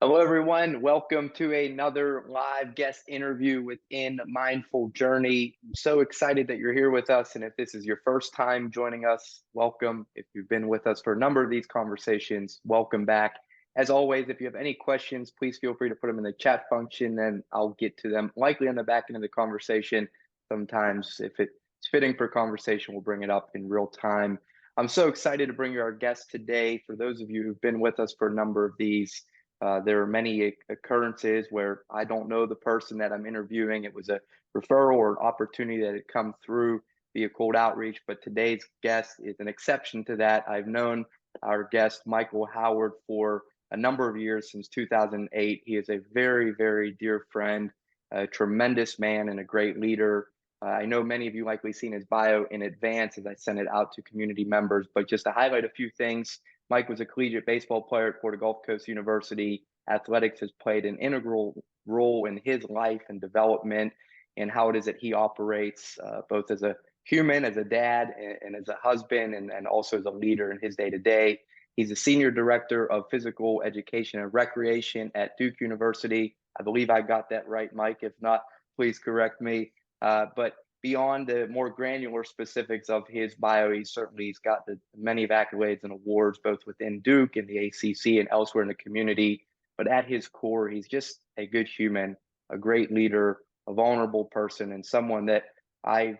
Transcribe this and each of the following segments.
Hello, everyone. Welcome to another live guest interview within Mindful Journey. I'm so excited that you're here with us. And if this is your first time joining us, welcome. If you've been with us for a number of these conversations, welcome back. As always, if you have any questions, please feel free to put them in the chat function and I'll get to them likely on the back end of the conversation. Sometimes, if it's fitting for conversation, we'll bring it up in real time. I'm so excited to bring you our guest today. For those of you who've been with us for a number of these, there are many occurrences where I don't know the person that I'm interviewing. It was a referral or opportunity that had come through via cold outreach, but today's guest is an exception to that. I've known our guest, Michael Howard, for a number of years, since 2008. He is a very, very dear friend, a tremendous man, and a great leader. I know many of you likely seen his bio in advance as I sent it out to community members, but just to highlight a few things, Mike was a collegiate baseball player at Florida Gulf Coast University. Athletics has played an integral role in his life and development and how it is that he operates, both as a human, as a dad, and as a husband, and also as a leader in his day to day. He's a senior director of physical education and recreation at Duke University. I believe I got that right, Mike. If not, please correct me. But beyond the more granular specifics of his bio, he's got the many of accolades and awards, both within Duke and the ACC and elsewhere in the community. But at his core, he's just a good human, a great leader, a vulnerable person, and someone that I've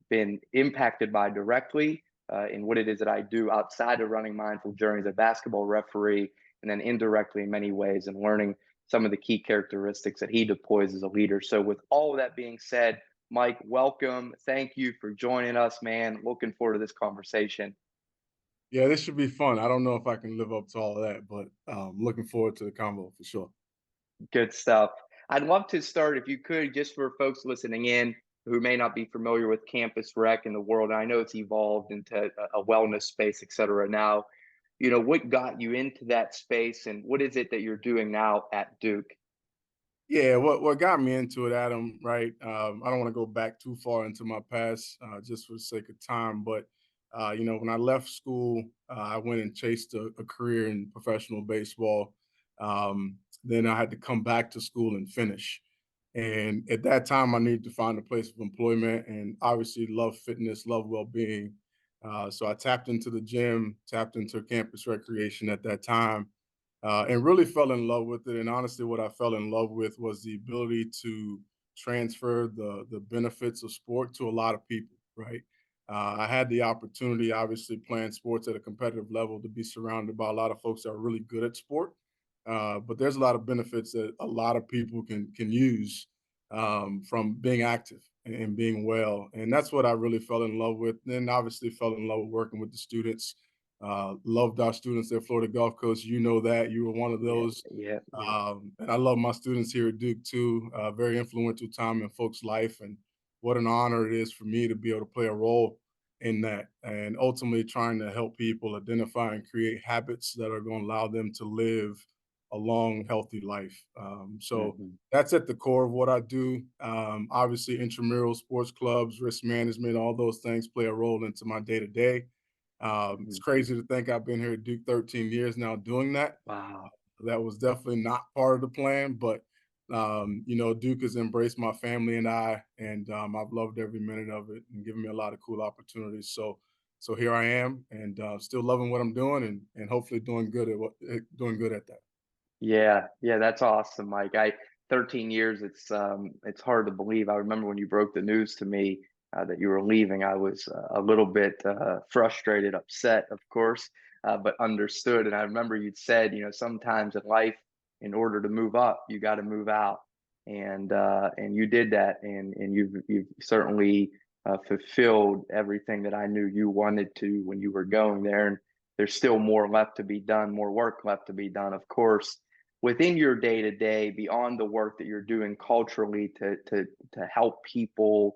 been impacted by directly in what it is that I do outside of running Mindful Journey as a basketball referee, and then indirectly in many ways, and learning some of the key characteristics that he deploys as a leader. So with all of that being said, Mike, welcome. Thank you for joining us, man. Looking forward to this conversation. Yeah, this should be fun. I don't know if I can live up to all of that, but looking forward to the combo for sure. Good stuff. I'd love to start, if you could, just for folks listening in who may not be familiar with campus rec in the world. I know it's evolved into a wellness space, et cetera. Now, what got you into that space and what is it that you're doing now at Duke? Yeah, what got me into it, Adam, right? I don't want to go back too far into my past just for the sake of time, but when I left school, I went and chased a career in professional baseball. Then I had to come back to school and finish. And at that time, I needed to find a place of employment and obviously love fitness, love well-being. So I tapped into the gym, tapped into campus recreation at that time, and really fell in love with it. And honestly, what I fell in love with was the ability to transfer the benefits of sport to a lot of people, right? I had the opportunity, obviously, playing sports at a competitive level, to be surrounded by a lot of folks that are really good at sport. But there's a lot of benefits that a lot of people can use from being active and being well, and that's what I really fell in love with. Then obviously fell in love with working with the students. Loved our students at Florida Gulf Coast. You know that you were one of Yeah, those. yeah, yeah. And I love my students here at Duke too. Very influential time in folks' life, and what an honor it is for me to be able to play a role in that, and ultimately trying to help people identify and create habits that are going to allow them to live a long, healthy life. So Mhm, that's at the core of what I do. Obviously, intramural sports clubs, risk management, all those things play a role into my day to day. It's mhm. crazy to think I've been here at Duke 13 years now doing that. Wow. That was definitely not part of the plan, but Duke has embraced my family and I, and I've loved every minute of it and given me a lot of cool opportunities. So here I am, and still loving what I'm doing, and hopefully doing good at that. Yeah, yeah, that's awesome, Mike. 13 years, it's hard to believe. I remember when you broke the news to me that you were leaving, I was a little bit frustrated, upset, of course, but understood. And I remember you'd said, sometimes in life, in order to move up, you got to move out. And you did that, and you've certainly fulfilled everything that I knew you wanted to when you were going there. And there's still more left to be done, more work left to be done, of course, within your day to day, beyond the work that you're doing culturally to help people,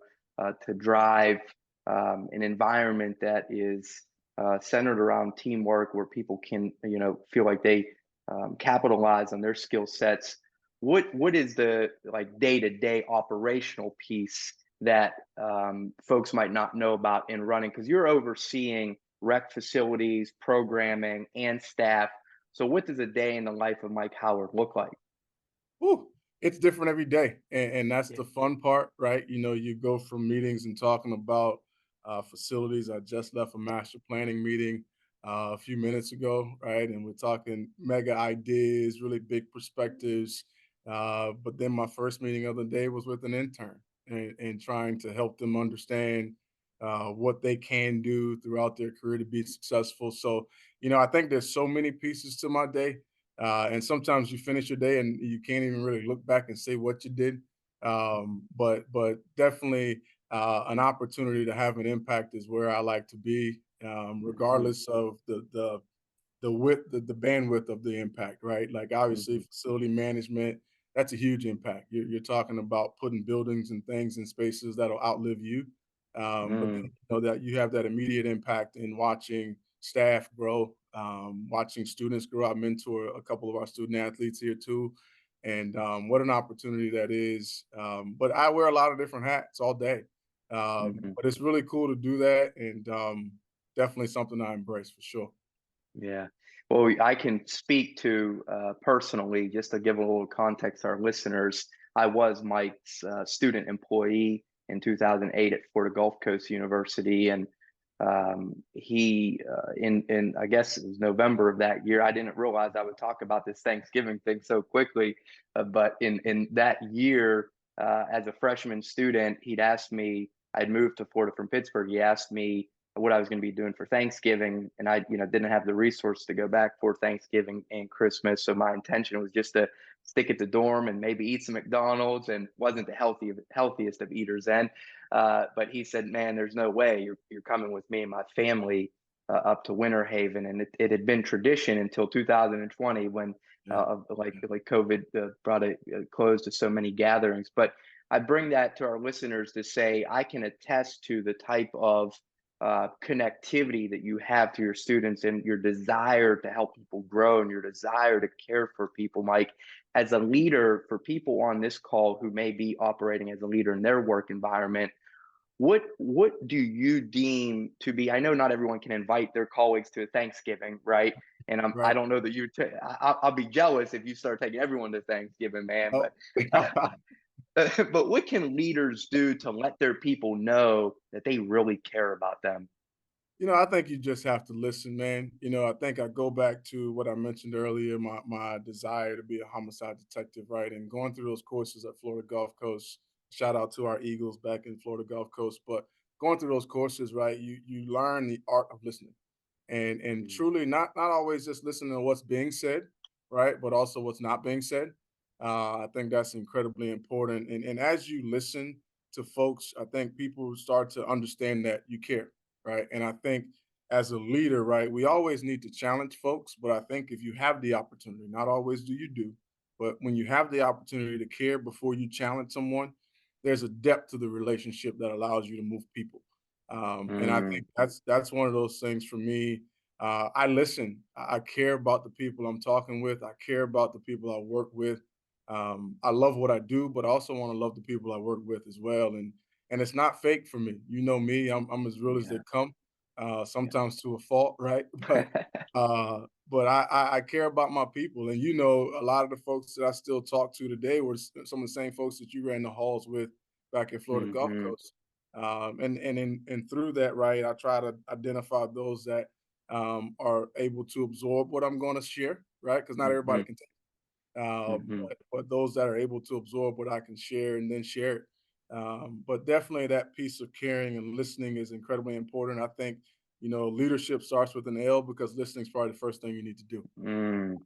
to drive an environment that is centered around teamwork, where people can feel like they capitalize on their skill sets. What is the like day to day operational piece that folks might not know about in running? Because you're overseeing rec facilities, programming, and staff. So what does a day in the life of Mike Howard look like? Whew, it's different every day, and that's Yeah. the fun part, right? You go from meetings and talking about facilities. I just left a master planning meeting a few minutes ago, right? And we're talking mega ideas, really big perspectives. But then my first meeting of the day was with an intern and trying to help them understand what they can do throughout their career to be successful. So, I think there's so many pieces to my day, and sometimes you finish your day and you can't even really look back and say what you did. But definitely an opportunity to have an impact is where I like to be, Mhm, regardless of the width, the bandwidth of the impact, right? Like obviously mhm, facility management, that's a huge impact. You're talking about putting buildings and things in spaces that'll outlive you. But then mm, you know that you have that immediate impact in watching staff grow, watching students grow. I mentor a couple of our student athletes here too. And what an opportunity that is. But I wear a lot of different hats all day. mhm. But it's really cool to do that, and definitely something I embrace for sure. Yeah. Well, I can speak to personally, just to give a little context to our listeners. I was Mike's student employee in 2008 at Florida Gulf Coast University, and he in I guess it was November of that year. I didn't realize I would talk about this Thanksgiving thing so quickly, but in that year, as a freshman student, he'd asked me. I'd moved to Florida from Pittsburgh. He asked me what I was going to be doing for Thanksgiving, and I, didn't have the resource to go back for Thanksgiving and Christmas. So my intention was just to stick at the dorm and maybe eat some McDonald's, and wasn't the healthiest of eaters then. But he said, "Man, there's no way you're coming with me and my family up to Winter Haven," and it had been tradition until 2020 when Yeah. like COVID brought a close to so many gatherings. But I bring that to our listeners to say I can attest to the type of connectivity that you have to your students and your desire to help people grow and your desire to care for people, Mike. As a leader, for people on this call who may be operating as a leader in their work environment, what do you deem to be? I know not everyone can invite their colleagues to a Thanksgiving, right? And I Right. don't know that I'll be jealous if you start taking everyone to Thanksgiving, man. Oh. But what can leaders do to let their people know that they really care about them? I think you just have to listen, man. I think I go back to what I mentioned earlier, my desire to be a homicide detective, right? And going through those courses at Florida Gulf Coast. Shout out to our Eagles back in Florida Gulf Coast. But going through those courses, right, you learn the art of listening. And Mm, truly not always just listening to what's being said, right? But also what's not being said. I think that's incredibly important. And as you listen to folks, I think people start to understand that you care, right? And I think as a leader, right, we always need to challenge folks. But I think if you have the opportunity, not always do you do, but when you have the opportunity to care before you challenge someone, there's a depth to the relationship that allows you to move people. And I mm, think that's one of those things for me. I listen. I care about the people I'm talking with. I care about the people I work with. I love what I do, but I also want to love the people I work with as well. And it's not fake for me. You know me. I'm as real as they yeah. come. Yeah. Sometimes to a fault, right? But I care about my people, and a lot of the folks that I still talk to today were some of the same folks that you ran the halls with back in Florida Gulf Mhm, Coast. And through that, right, I try to identify those that are able to absorb what I'm going to share, right? Because not everybody mhm, can take, mhm, but those that are able to absorb what I can share and then share it. But definitely that piece of caring and listening is incredibly important. I think leadership starts with an L because listening is probably the first thing you need to do. mm,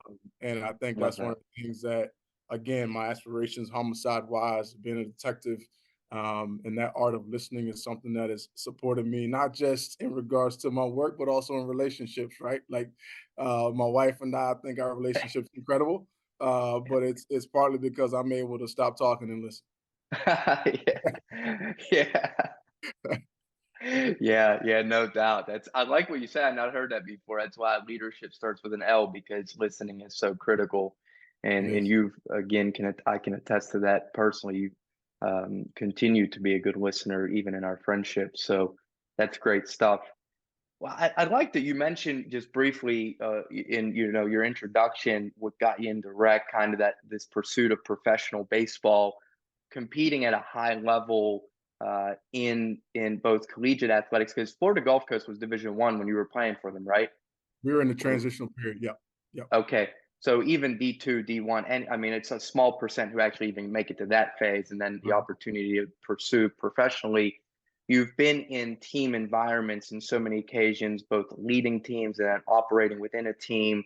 And I think love that's one that. of the things that, again, my aspirations, homicide wise, being a detective, and that art of listening is something that has supported me, not just in regards to my work, but also in relationships, right? Like my wife and I think our relationship's incredible, but it's partly because I'm able to stop talking and listen. Yeah. Yeah. Yeah, yeah, no doubt. I like what you said. I've not heard that before. That's why leadership starts with an L, because listening is so critical. It And is. you've again I can attest to that personally. You continue to be a good listener even in our friendship. So that's great stuff. Well, I like that you mentioned just briefly in your introduction what got you into rec, kind of that this pursuit of professional baseball, competing at a high level in both collegiate athletics. Because Florida Gulf Coast was Division 1 when you were playing for them, right? We were in the transitional period. Yep. Yep. Okay. So even D2, D1, and I mean, it's a small percent who actually even make it to that phase, and then the Mhm. opportunity to pursue professionally. You've been in team environments in so many occasions, both leading teams and operating within a team.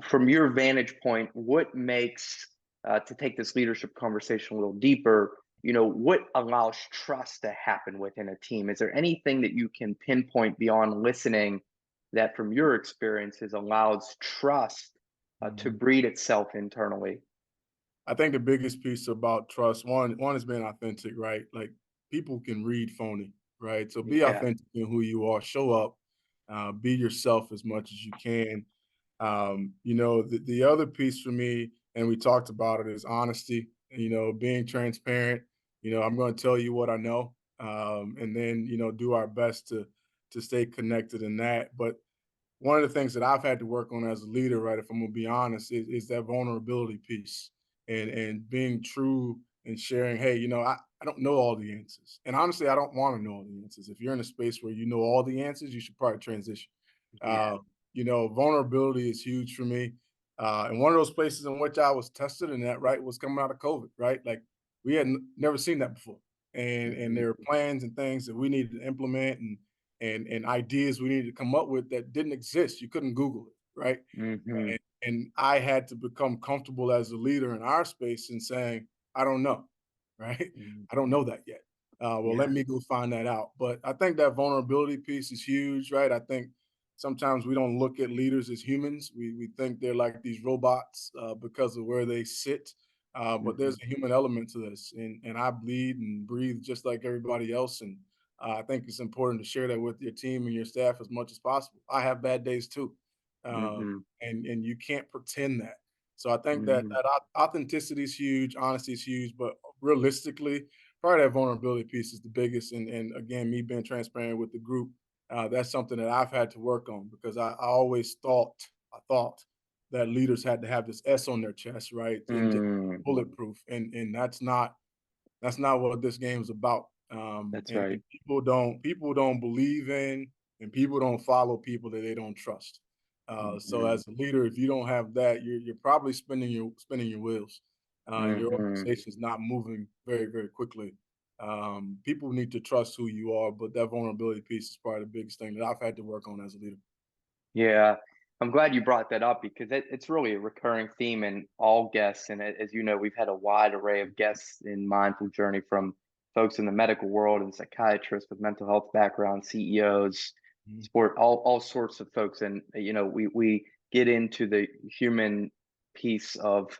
From your vantage point, what makes, to take this leadership conversation a little deeper, what allows trust to happen within a team? Is there anything that you can pinpoint beyond listening that, from your experiences, allows trust to Mhm. breed itself internally? I think the biggest piece about trust, one is being authentic, right? Like people can read phony, right? So be Yeah. authentic in who you are. Show up, be yourself as much as you can. The other piece for me, and we talked about it, is honesty. Being transparent. I'm going to tell you what I know, and then do our best to stay connected in that. But one of the things that I've had to work on as a leader, right, if I'm gonna be honest, is that vulnerability piece and being true and sharing, hey, I don't know all the answers. And honestly, I don't want to know all the answers. If you're in a space where you know all the answers, you should probably transition. Yeah. Uh, Vulnerability is huge for me. And one of those places in which I was tested in that, right, was coming out of COVID, right? Like we had never seen that before. And Hmm. there are plans and things that we needed to implement and ideas we needed to come up with that didn't exist. You couldn't Google it, right? Hmm. And I had to become comfortable as a leader in our space and saying, I don't know, right? I don't know that yet. Well, let Yeah. me go find that out. But I think that vulnerability piece is huge, right? I think sometimes we don't look at leaders as humans. We think they're like these robots because of where they sit. But Hmm. there's a human element to this, and I bleed and breathe just like everybody else. And I think it's important to share that with your team and your staff as much as possible. I have bad days too, Hmm. and you can't pretend that. So I think that Hmm. authenticity is huge, honesty is huge, but realistically, probably that vulnerability piece is the biggest. And again, me being transparent with the group, that's something that I've had to work on because I always thought that leaders had to have this S on their chest, right, and just Mm. bulletproof, and that's not what this game is about. That's And, right. and people don't believe in, and people don't follow people that they don't trust. So Hmm. as a leader, if you don't have that, you're probably spinning your wheels, and your Hmm. organization is not moving very very quickly. People need to trust who you are, but that vulnerability piece is probably the biggest thing that I've had to work on as a leader. Yeah, I'm glad you brought that up because it's really a recurring theme in all guests. And as you know, we've had a wide array of guests in Mindful Journey, from folks in the medical world and psychiatrists with mental health background, CEOs, Mhm. sport, all sorts of folks. And we get into the human piece of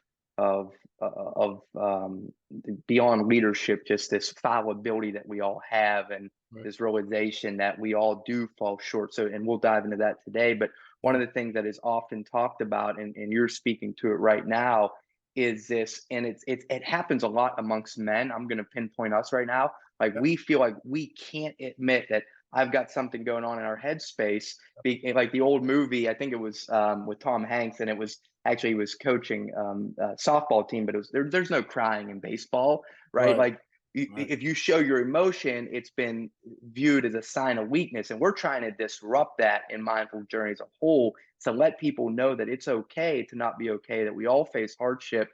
beyond leadership, just this fallibility that we all have, and Right. this realization that we all do fall short. So, and we'll dive into that today. But one of Yeah. the things that is often talked about, and you're speaking to it right now, is this, and it happens a lot amongst men. I'm going to pinpoint us right now. Like Yeah. we feel like we can't admit that I've got something going on in our headspace. Like the old movie, I think it was with Tom Hanks, and it was actually he was coaching a softball team, but it was there's no crying in baseball, right? Right. Like Right. if you show your emotion, it's been viewed as a sign of weakness. And we're trying to disrupt that in Mindful Journey as a whole to let people know that it's okay to not be okay, that we all face hardship.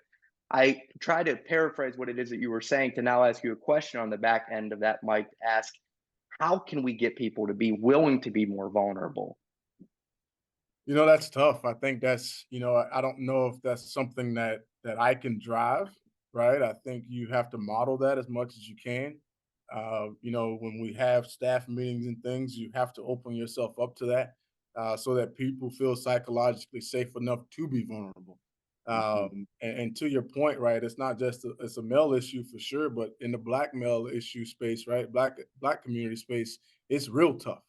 I try to paraphrase what it is that you were saying to now ask you a question on the back end of that, Mike, to ask, how can we get people to be willing to be more vulnerable? That's tough. I think I don't know if that's something that I can drive, right? I think you have to model that as much as you can. When we have staff meetings and things, you have to open yourself up to that, so that people feel psychologically safe enough to be vulnerable. Mm-hmm. And to your point, right? It's not just it's a male issue for sure, but in the black male issue space, right? Black community space, it's real tough,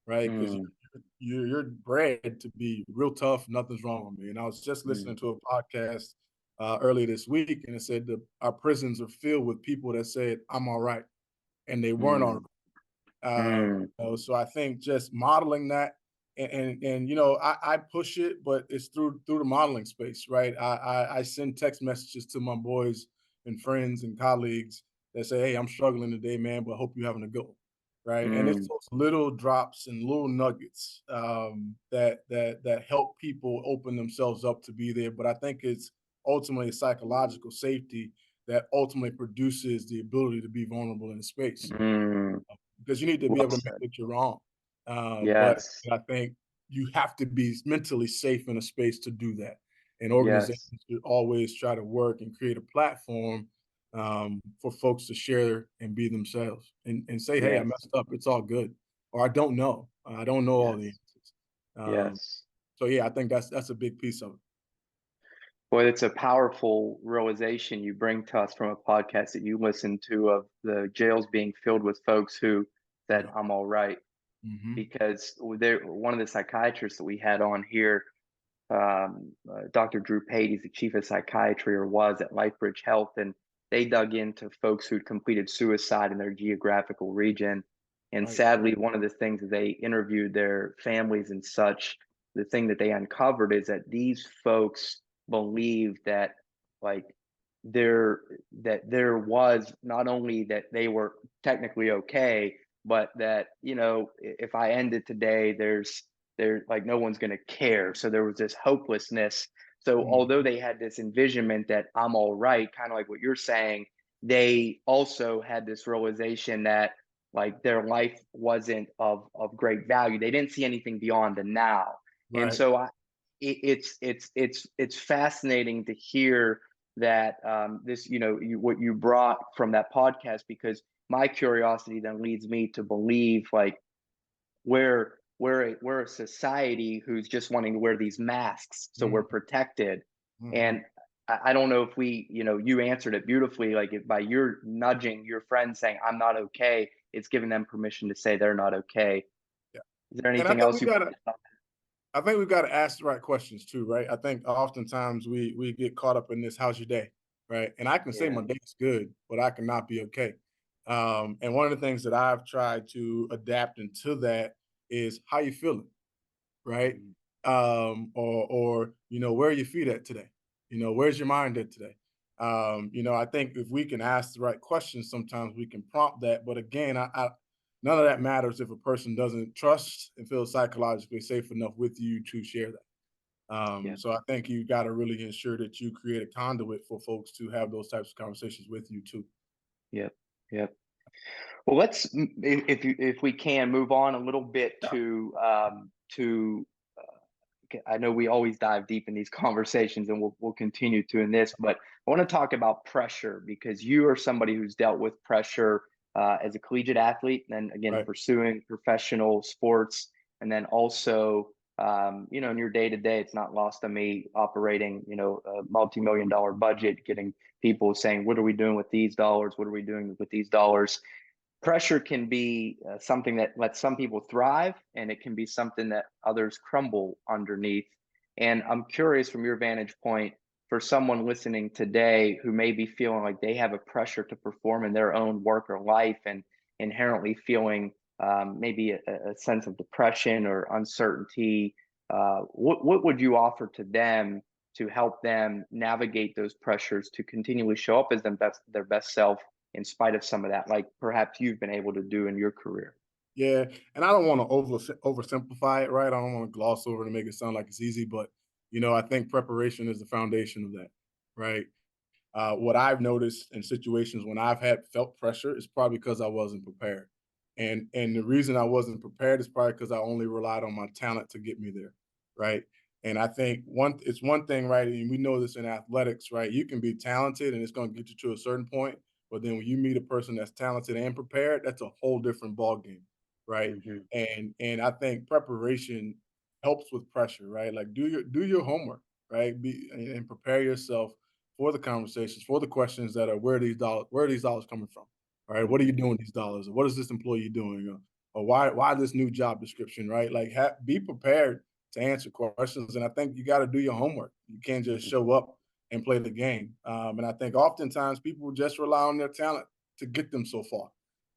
right? Because Mm, you're bred to be real tough. Nothing's wrong with me. And I was just mm, listening to a podcast earlier this week, and it said that our prisons are filled with people that said, "I'm all right," and they weren't all right. mm, Mm, So I think just modeling that and I push it, but it's through the modeling space, right? I send text messages to my boys and friends and colleagues that say, "Hey, I'm struggling today, man, but hope you're having a good one." Right. And it's mm, those little drops and little nuggets that help people open themselves up to be there. But I think it's ultimately psychological safety that ultimately produces the ability to be vulnerable in a space mm. because you need to be Well able to admit said. that you're wrong. But Yes. I think you have to be mentally safe in a space to do that. And Yes. organizations should always try to work and create a platform for folks to share and be themselves and say, "Hey, I Yes. messed up. It's all good," or "I don't know. I don't know all the Yes. answers." Um, Yes. so yeah, I think that's a big piece of it. Well, it's a powerful realization you bring to us from a podcast that you listen to of the jails being filled with folks who said, Yeah. I'm all right. Hmm. Because one of the psychiatrists that we had on here, Dr. Drew Pate, he's the chief of psychiatry or was at LifeBridge Health, and they dug into folks who'd completed suicide in their geographical region. And Right. sadly, one of the things that they interviewed their families and such, the thing that they uncovered is that these folks believe that like there there was not only that they were technically okay, but that if I end it today, there like no one's going to care. So there was this hopelessness. So although Mhm. they had this envisionment that I'm all right, kind of like what you're saying, they also had this realization that like their life wasn't of great value. They didn't see anything beyond the now. And Right. so it's fascinating to hear that this what you brought from that podcast, because my curiosity then leads me to believe like we're a society who's just wanting to wear these masks so we're Mhm. protected. Mhm. And I don't know if you answered it beautifully, like if by your nudging your friend saying I'm not okay, it's giving them permission to say they're not okay. Yeah. Is there And I anything think else we you gotta I think we've got to ask the right questions too, right? I think oftentimes we get caught up in this "How's your day?" Right? And I can say yeah my day's good, but I cannot be okay. And one of the things that I've tried to adapt into that is how you feeling, right? mm, Or where are your feet at today? Where's your mind at today? I think if we can ask the right questions, sometimes we can prompt that. But again, none of that matters if a person doesn't trust and feel psychologically safe enough with you to share that. yeah So I think you got to really ensure that you create a conduit for folks to have those types of conversations with you too. yeah yeah Well, if we can move on a little bit Yeah. to I know we always dive deep in these conversations, and we'll continue to in this, but I want to talk about pressure because you are somebody who's dealt with pressure as a collegiate athlete, and then again Right. pursuing professional sports, and then also in your day to day, it's not lost on me operating a multi-million dollar budget, getting people saying, "What are we doing with these dollars? What are we doing with these dollars?" Pressure can be something that lets some people thrive, and it can be something that others crumble underneath. And I'm curious from your vantage point, for someone listening today who may be feeling like they have a pressure to perform in their own work or life and inherently feeling maybe a sense of depression or uncertainty, what would you offer to them to help them navigate those pressures to continually show up as their best self in spite of some of that, like perhaps you've been able to do in your career? Yeah, and I don't want to oversimplify it, right? I don't want to gloss over to make it sound like it's easy, but I think preparation is the foundation of that, right? What I've noticed in situations when I've had felt pressure is probably because I wasn't prepared, and the reason I wasn't prepared is probably because I only relied on my talent to get me there, right? And I think it's one thing, right? And we know this in athletics, right? You can be talented and it's going to get you to a certain point, but then when you meet a person that's talented and prepared, that's a whole different ball game, right? Hmm. And I think preparation helps with pressure, right? Like do your homework, right? And prepare yourself for the conversations, for the questions that are where are these dollars coming from? All right, what are you Hmm. doing with these dollars? Or what is this employee doing? Or why this new job description? Right, like be prepared to answer questions, and I think you got to do your homework. You can't just show up and play the game. And I think oftentimes people just rely on their talent to get them so far,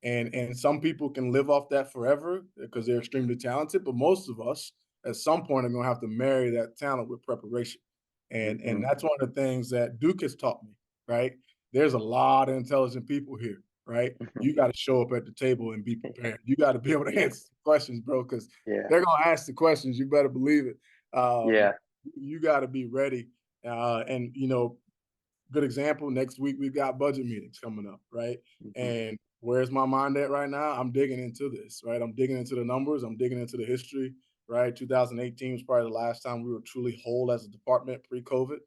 And some people can live off that forever because they're extremely talented, but most of us at some point are going to have to marry that talent with preparation. And Hmm. that's one of the things that Duke has taught me, right? There's a lot of intelligent people here, right? You got to show up at the table and be prepared. You got to be able to Yeah. answer questions, bro, because Yeah. they're going to ask the questions. You better believe it. Yeah. You got to be ready. And, good example, next week we've got budget meetings coming up, right? Hmm. And where's my mind at right now? I'm digging into this, right? I'm digging into the numbers, I'm digging into the history, right? 2018 was probably the last time we were truly whole as a department pre-COVID.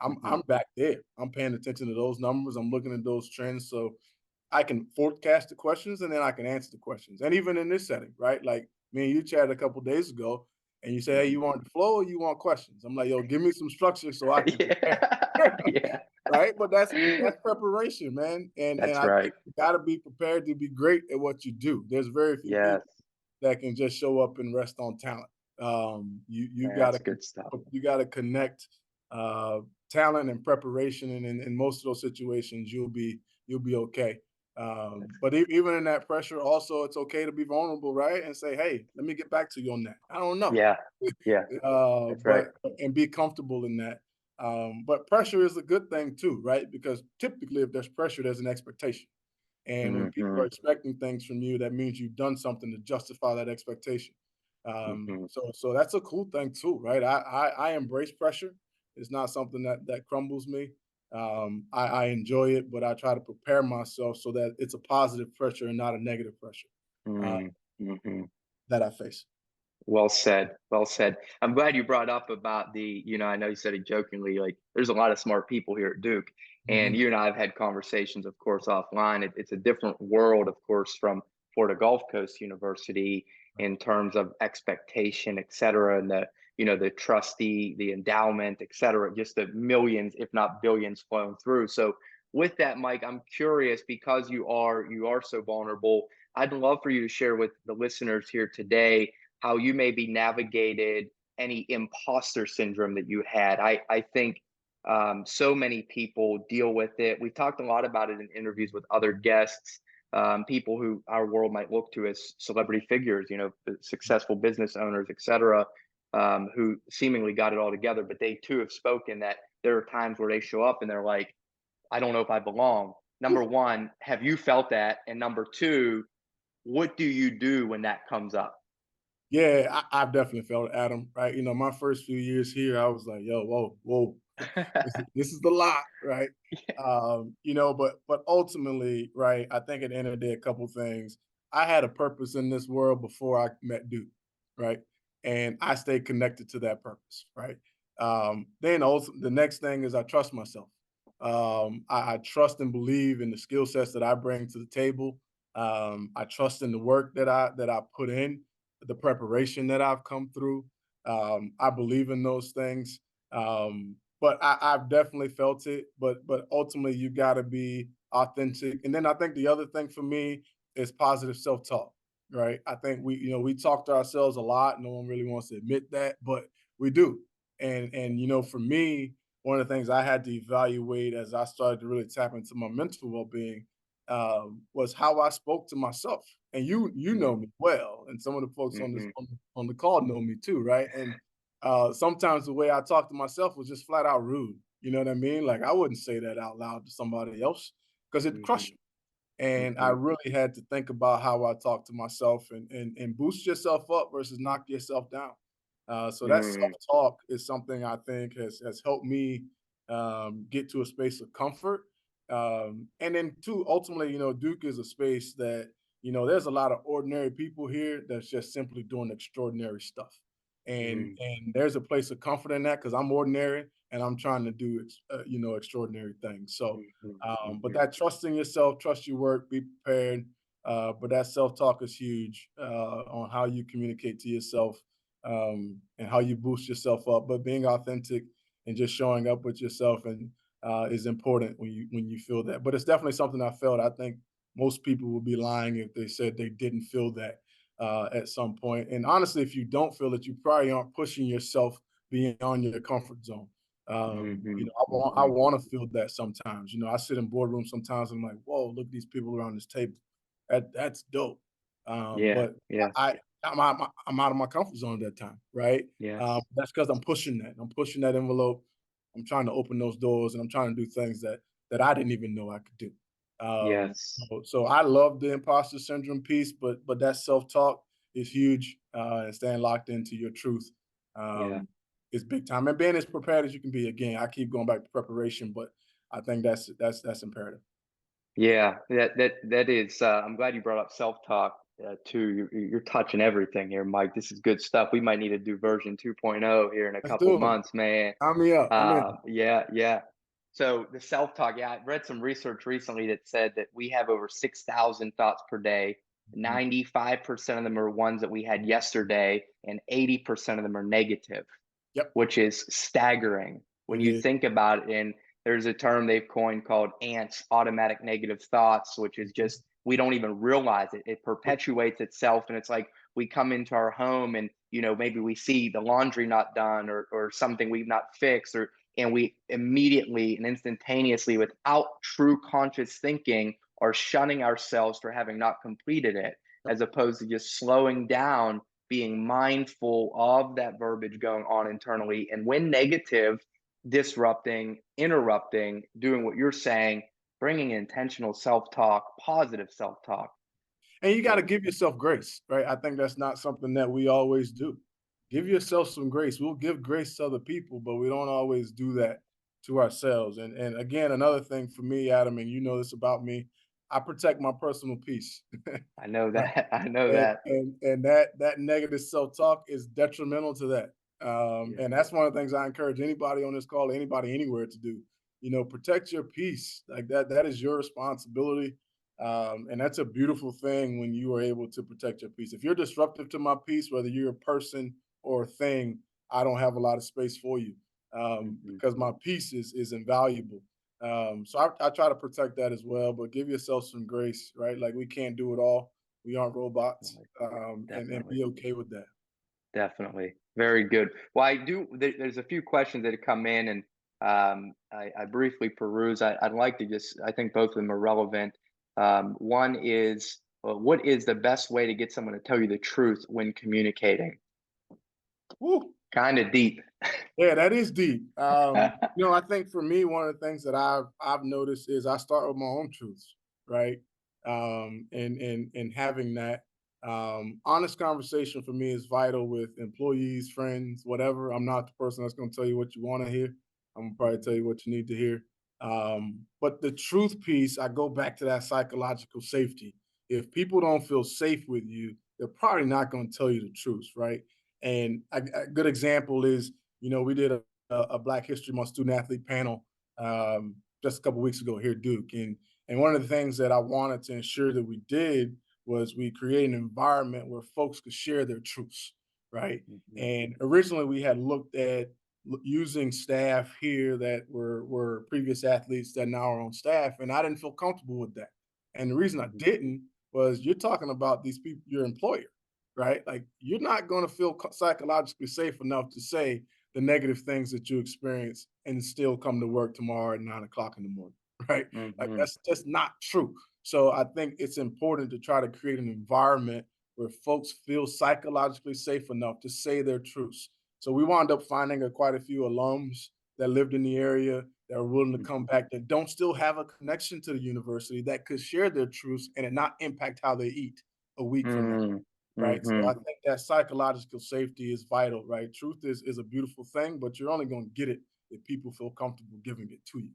I'm Hmm. back there. I'm paying attention to those numbers. I'm looking at those trends. So I can forecast the questions and then I can answer the questions. And even in this setting, right? Like me and you chatted a couple days ago, and you say, "Hey, Hmm. you want the flow or you want questions?" I'm like, "Yo, give me some structure so I can prepare." Yeah. Yeah. Right? But that's preparation, man. And That's I right. think you gotta be prepared to be great at what you do. There's very few Yes. people that can just show up and rest on talent. You Man, gotta that's good stuff. connect uh, talent and preparation, and in most of those situations, you'll be okay. That's, But even in that pressure, also it's okay to be vulnerable, right? And say, "Hey, let me get back to you on that. I don't know." yeah. Yeah. That's right. But and be comfortable in that. But pressure is a good thing too, right? Because typically, if there's pressure, there's an expectation. And when people are Hmm. expecting things from you, that means you've done something to justify that expectation. Hmm. So that's a cool thing too, right? I embrace pressure. It's not something that crumbles me. I enjoy it, but I try to prepare myself so that it's a positive pressure and not a negative pressure uh, Hmm. that I face. Well said. Well said. I'm glad you brought up about I know you said it jokingly, like there's a lot of smart people here at Duke. And Mhm. you and I have had conversations, of course, offline. It's a different world, of course, from Florida Gulf Coast University in terms of expectation, et cetera, and the trustee, the endowment, et cetera, just the millions, if not billions, flown through. So with that, Mike, I'm curious because you are so vulnerable. I'd love for you to share with the listeners here today how you maybe navigated any imposter syndrome that you had. I think so many people deal with it. We've talked a lot about it in interviews with other guests, people who our world might look to as celebrity figures, successful business owners, et cetera, who seemingly got it all together. But they too have spoken that there are times where they show up and they're like, I don't know if I belong. Number one, have you felt that? And number two, what do you do when that comes up? Yeah, I've definitely felt it, Adam, right? My first few years here, I was like, yo, whoa, whoa, this is a lot, right? But ultimately, right, I think at the end of the day, a couple things. I had a purpose in this world before I met Duke, right? And I stayed connected to that purpose, right? Then also the next thing is I trust myself. I trust and believe in the skill sets that I bring to the table. I trust in the work that I put in, the preparation that I've come through. I believe in those things. But I've definitely felt it. But ultimately, you got to be authentic. And then I think the other thing for me is positive self talk. Right. I think we talk to ourselves a lot. No one really wants to admit that, but we do. And for me, one of the things I had to evaluate as I started to really tap into my mental well being was how I spoke to myself. And you know me well, and some of the folks on this Mm-hmm. on the call know me too, right? And sometimes the way I talk to myself was just flat out rude. You know what I mean? Like I wouldn't say that out loud to somebody else because it Mm-hmm. crushed me. And I Mm-hmm. really had to think about how I talk to myself and boost yourself up versus knock yourself down. So that Mm-hmm. self-talk is something I think has helped me get to a space of comfort. And then two, ultimately, Duke is a space that, there's a lot of ordinary people here that's just simply doing extraordinary stuff. And there's a place of comfort in that because I'm ordinary and I'm trying to do extraordinary things. So Mm-hmm. but Mm-hmm. that trust in yourself, trust your work, be prepared. But that self talk is huge on how you communicate to yourself and how you boost yourself up. But being authentic and just showing up with yourself and is important when you feel that. But it's definitely something I felt. I think most people would be lying if they said they didn't feel that at some point. And honestly, if you don't feel it, you probably aren't pushing yourself beyond your comfort zone. Mm-hmm. I Mm-hmm. want to feel that sometimes. I sit in boardrooms sometimes and I'm like, whoa, look at these people around this table. That's dope. Yeah. But Yeah. I I'm out of my comfort zone at that time, right? Yes. That's because I'm pushing that. I'm pushing that envelope. I'm trying to open those doors, and I'm trying to do things that I didn't even know I could do. Yes. So I love the imposter syndrome piece, but that self talk is huge, and staying locked into your truth Yeah. um, is big time. And being as prepared as you can be. Again, I keep going back to preparation, but I think that's imperative. Yeah, that is. I'm glad you brought up self-talk too. You're touching everything here, Mike. This is good stuff. We might need to do version 2.0 here in a Let's couple do it. months, man. Sign me up. I'm in. Yeah, yeah. So the self-talk, yeah, I read some research recently that said that we have over 6,000 thoughts per day. Mhm. 95% of them are ones that we had yesterday, and 80% of them are negative, Yep, which is staggering when it you is. think about it. And there's a term they've coined called ants, automatic negative thoughts, which is Mhm. just, we don't even realize it. It perpetuates itself. And it's like we come into our home and, maybe we see the laundry not done or something we've not fixed, and we immediately and instantaneously, without true conscious thinking, are shunning ourselves for having not completed it, Yep. as opposed to just slowing down, being mindful of that verbiage going on internally. And when negative, disrupting, interrupting, doing what you're saying, bringing intentional self talk, positive self talk. And you got to So give yourself grace, right? I think that's not something that we always do. Give yourself some grace. We'll give grace to other people, but we don't always do that to ourselves. And again, another thing for me, Adam, and you know this about me, I protect my personal peace. I know Right. that. I know And that. that negative self-talk is detrimental to that. Yeah. And that's one of the things I encourage anybody on this call, anybody anywhere to do. Protect your peace. Like that is your responsibility. And that's a beautiful thing when you are able to protect your peace. If you're disruptive to my peace, whether you're a person or a thing, I don't have a lot of space for you Hmm. because my peace is invaluable. So I try to protect that as well, but give yourself some grace, right? Like we can't do it all. We aren't robots, and Definitely. be okay with that. Definitely. Very good. Well, there's a few questions that have come in, and I briefly peruse. I'd like to just, I think both of them are relevant. One is, what is the best way to get someone to tell you the truth when communicating? Woo. Kind of deep. Yeah, that is deep. I think for me, one of the things that I've noticed is I start with my own truths, right? And having that honest conversation for me is vital with employees, friends, whatever. I'm not the person that's going to tell you what you want to hear. I'm gonna probably tell Mhm, you what you need to hear. But the truth piece, I go back to that psychological safety. If people don't feel safe with you, they're probably not going to tell you the truth, right? And a good example is, we did a Black History Month student athlete panel just a couple weeks ago here at Duke, and one of the things that I wanted to ensure that we did was we create an environment where folks could share their truths, right? mhm, And originally we had looked at using staff here that were previous athletes that now are on staff, and I didn't feel comfortable with that. And the reason I mhm, didn't was you're talking about these people, your employer, right? Like you're not going to feel psychologically safe enough to say the negative things that you experience and still come to work tomorrow at 9 o'clock in the morning, right? Like mhm, that's just not true. So I think it's important to try to create an environment where folks feel psychologically safe enough to say their truths. So we wound up finding quite a few alums that lived in the area that are willing to come mhm, back that don't still have a connection to the university that could share their truths and it not impact how they eat a week from now, mhm, right? So I mhm. think that psychological safety is vital, right? Truth is a beautiful thing, but you're only going to get it if people feel comfortable giving it to you.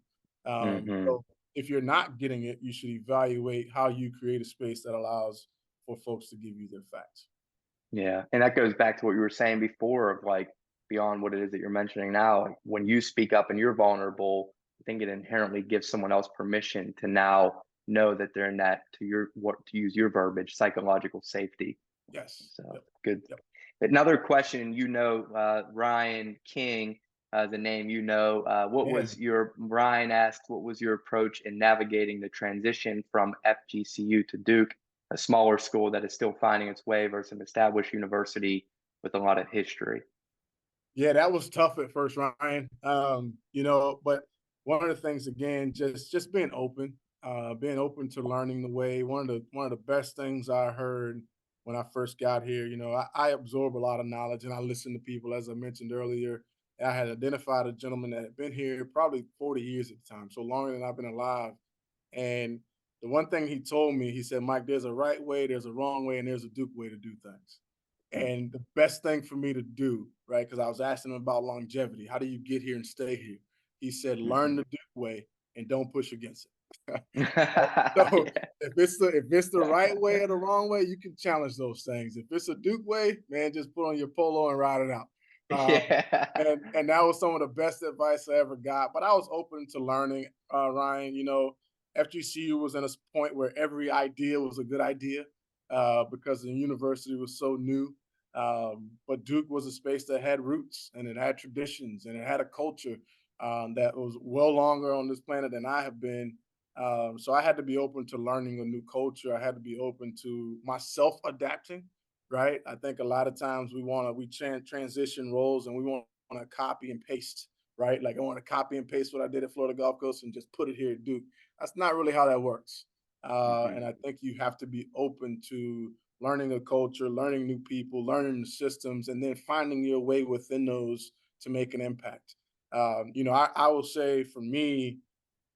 Mhm. So if you're not getting it, you should evaluate how you create a space that allows for folks to give you their facts. Yeah, and that goes back to what you were saying before of like beyond what it is that you're mentioning now. Like, when you speak up and you're vulnerable, I think it inherently gives someone else permission to now know that they're in that, to your, what to use your verbiage, psychological safety. Yes. So Yep. good. Yep. Another question, Ryan King, the name, what Yeah. was your, Ryan asked, what was your approach in navigating the transition from FGCU to Duke, a smaller school that is still finding its way, versus an established university with a lot of history? Yeah, that was tough at first, Ryan. But one of the things again, just being open. being open to learning the way. One of the best things I heard when I first got here, I absorb a lot of knowledge and I listen to people, as I mentioned earlier. I had identified a gentleman that had been here probably 40 years at the time, so longer than I've been alive. And the one thing he told me, he said, Mike, there's a right way, there's a wrong way, and there's a Duke way to do things. And the best thing for me to do, right? Because I was asking him about longevity. How do you get here and stay here? He said, learn Mhm. the Duke way and don't push against it. So Yeah. if it's the right way or the wrong way, you can challenge those things. If it's a Duke way, man, just put on your polo and ride it out. Yeah. And that was some of the best advice I ever got. But I was open to learning, Ryan. FGCU was in a point where every idea was a good idea because the university was so new. But Duke was a space that had roots and it had traditions and it had a culture that was well longer on this planet than I have been. So I had to be open to learning a new culture. I had to be open to myself adapting. Right. I think a lot of times we transition roles and we want to copy and paste. Right. Like I want to copy and paste what I did at Florida Gulf Coast and just put it here at Duke. That's not really how that works. Mhm. And I think you have to be open to learning a culture, learning new people, learning the systems, and then finding your way within those to make an impact. I will say for me,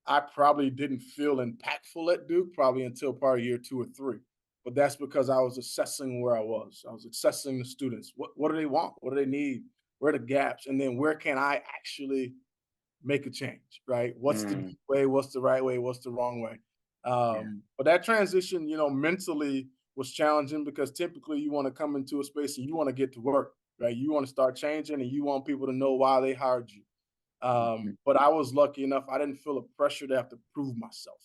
I probably didn't feel impactful at Duke probably until probably year 2 or 3. But that's because I was assessing where I was. I was assessing the students. What do they want? What do they need? Where are the gaps? And then where can I actually make a change, right? What's the Mm. way? What's the right way? What's the wrong way? Yeah. But that transition, mentally was challenging because typically you want to come into a space and you want to get to work, right? You want to start changing and you want people to know why they hired you. Mhm. But I was lucky enough, I didn't feel a pressure to have to prove myself.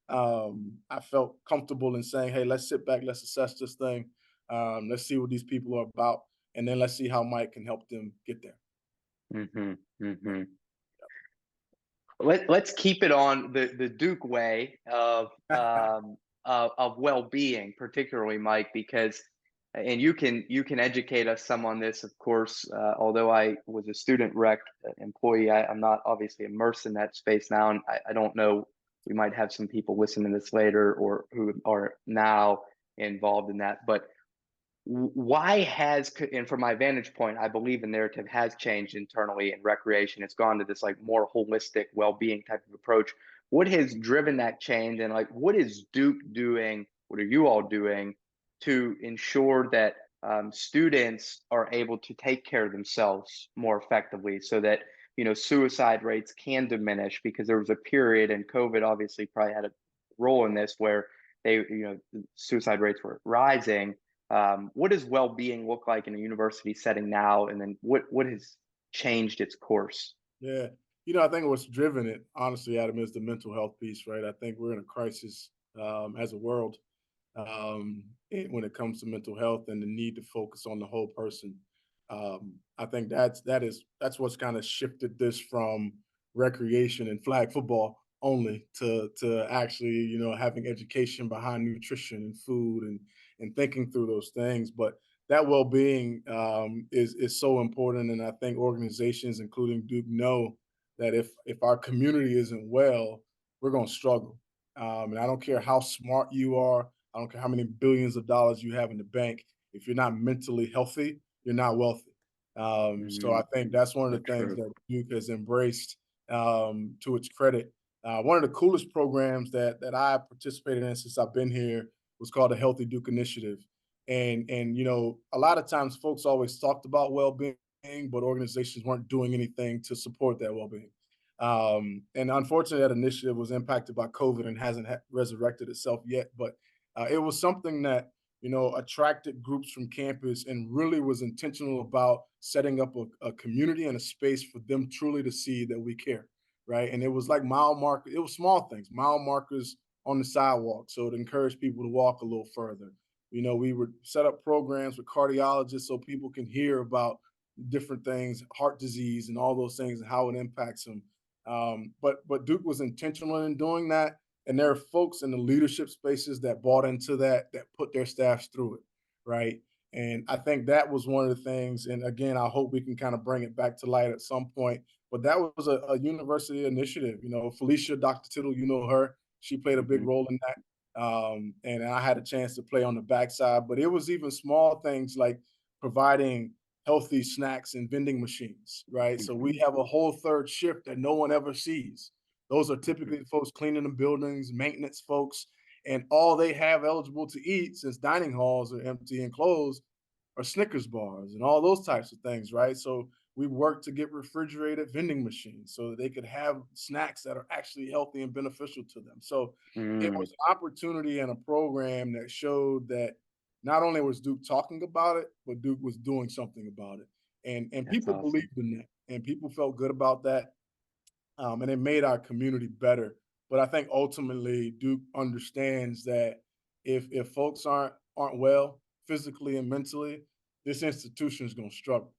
I felt comfortable in saying, hey, let's sit back, let's assess this thing. Let's see what these people are about. And then let's see how Mike can help them get there. Mhm. Yep. Mhm. Let's keep it on the Duke way of well-being, particularly Mike, because and you can educate us some on this, of course. Although I was a student rec employee, I'm not obviously immersed in that space now, and I don't know. We might have some people listening to this later or who are now involved in that, but why has and from my vantage point, I believe the narrative has changed internally in recreation. It's gone to this like more holistic well-being type of approach. What has driven that change, and like what is Duke doing, what are you all doing to ensure that students are able to take care of themselves more effectively so that suicide rates can diminish? Because there was a period, and COVID obviously probably had a role in this, where suicide rates were rising. What does well-being look like in a university setting now, and then what has changed its course? Yeah. I think what's driven it, honestly, Adam, is the mental health piece, right? I think we're in a crisis as a world when it comes to mental health and the need to focus on the whole person. I think that's what's kind of shifted this from recreation and flag football only to actually having education behind nutrition and food and thinking through those things. But that well-being is so important, and I think organizations, including Duke, know that if our community isn't well, we're going to struggle. And I don't care how smart you are. I don't care how many billions of dollars you have in the bank. If you're not mentally healthy, you're not wealthy. So I Mm, think that's one so of the things true. that Duke has embraced to its credit. One of the coolest programs that I participated in since I've been here was called the Healthy Duke Initiative. And a lot of times folks always talked about well-being, but organizations weren't doing anything to support that well-being. And unfortunately, that initiative was impacted by COVID and hasn't resurrected itself yet. But it was something that attracted groups from campus and really was intentional about setting up a community and a space for them truly to see that we care, right? And it was like mile markers. It was small things, mile markers on the sidewalk, so it encouraged people to walk a little further. We would set up programs with cardiologists so people can hear about different things, heart disease, and all those things, and how it impacts them. But Duke was intentional in doing that, and there are folks in the leadership spaces that bought into that put their staffs through it, right? And I think that was one of the things. And again, I hope we can kind of bring it back to light at some point. But that was a university initiative. Felicia, Dr. Tittle, you know her. She played a big Hmm. role in that. And I had a chance to play on the backside, but it was even small things like providing healthy snacks and vending machines, right? So we Hmm. have a whole third shift that no one ever sees. Those are Hmm. typically the folks cleaning the buildings, maintenance folks, and all they have eligible to eat, since dining halls are empty and closed, are Snickers bars and all those types of things, right? So we worked to get refrigerated vending machines so that they could have snacks that are actually healthy and beneficial to them. So it Mm, was an opportunity and a program that showed that not only was Duke talking about it, but Duke was doing something about it. And that's people awesome. believed in that, and people felt good about that, and it made our community better. But I think ultimately Duke understands that if folks aren't well physically and mentally, this institution is going to struggle.